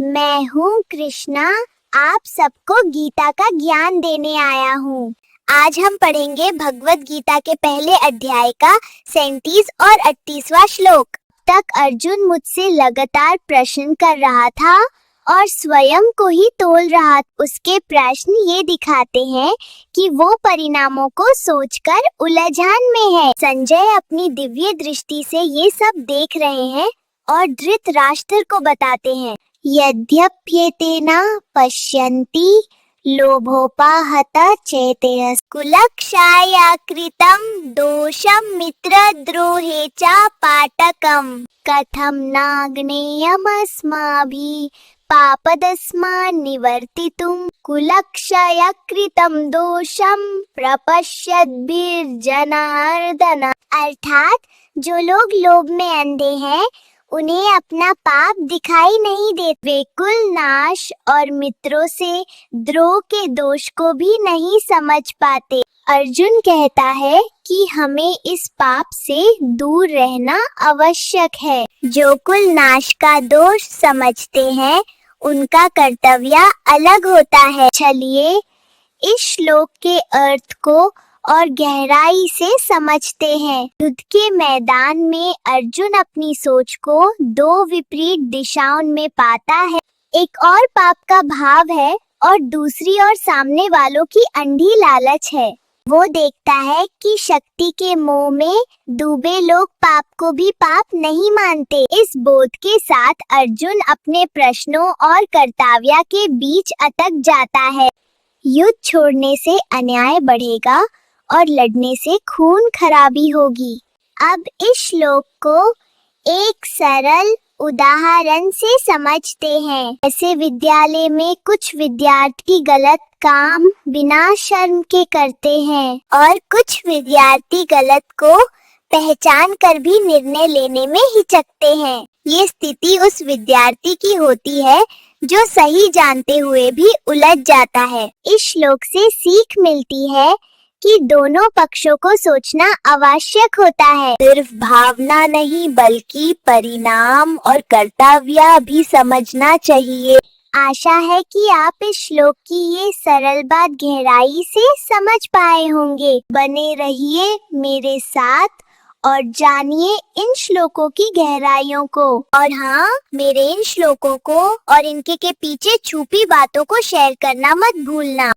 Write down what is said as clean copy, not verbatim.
मैं हूँ कृष्णा, आप सबको गीता का ज्ञान देने आया हूँ। आज हम पढ़ेंगे भगवत गीता के पहले अध्याय का 37 और 38वां श्लोक। तक अर्जुन मुझसे लगातार प्रश्न कर रहा था और स्वयं को ही तोल रहा। उसके प्रश्न ये दिखाते हैं कि वो परिणामों को सोचकर उलझन में है। संजय अपनी दिव्य दृष्टि से ये सब देख रहे हैं और धृतराष्ट्र को बताते हैं, यद्यप्येतेन पश्यन्ति लोभोपाहत चेतयः कुलक्षाय कृतं दोषं मित्रद्रोहे च पाटकं कथं नाग्नेयमस्माभिः पापदस्मान् निवर्तितुं कुलक्षय कृतं दोषं प्रपश्यद्भिर्जनार्दन। अर्थात जो लोग लोभ में अंधे हैं उन्हें अपना पाप दिखाई नहीं देते। वे कुल नाश और मित्रों से द्रोह के दोष को भी नहीं समझ पाते। अर्जुन कहता है कि हमें इस पाप से दूर रहना आवश्यक है। जो कुल नाश का दोष समझते हैं उनका कर्तव्य अलग होता है। चलिए इस श्लोक के अर्थ को और गहराई से समझते हैं। युद्ध के मैदान में अर्जुन अपनी सोच को दो विपरीत दिशाओं में पाता है। एक और पाप का भाव है और दूसरी ओर सामने वालों की अंधी लालच है। वो देखता है कि शक्ति के मोह में डूबे लोग पाप को भी पाप नहीं मानते। इस बोध के साथ अर्जुन अपने प्रश्नों और कर्तव्य के बीच अटक जाता है। युद्ध छोड़ने से अन्याय बढ़ेगा और लड़ने से खून खराबी होगी। अब इस श्लोक को एक सरल उदाहरण से समझते हैं। ऐसे विद्यालय में कुछ विद्यार्थी गलत काम बिना शर्म के करते हैं और कुछ विद्यार्थी गलत को पहचान कर भी निर्णय लेने में हिचकते हैं। ये स्थिति उस विद्यार्थी की होती है जो सही जानते हुए भी उलझ जाता है। इस श्लोक से सीख मिलती है कि दोनों पक्षों को सोचना आवश्यक होता है। सिर्फ भावना नहीं बल्कि परिणाम और कर्तव्य भी समझना चाहिए। आशा है कि आप इस श्लोक की ये सरल बात गहराई से समझ पाए होंगे। बने रहिए मेरे साथ और जानिए इन श्लोकों की गहराइयों को। और हाँ, मेरे इन श्लोकों को और इनके के पीछे छुपी बातों को शेयर करना मत भूलना।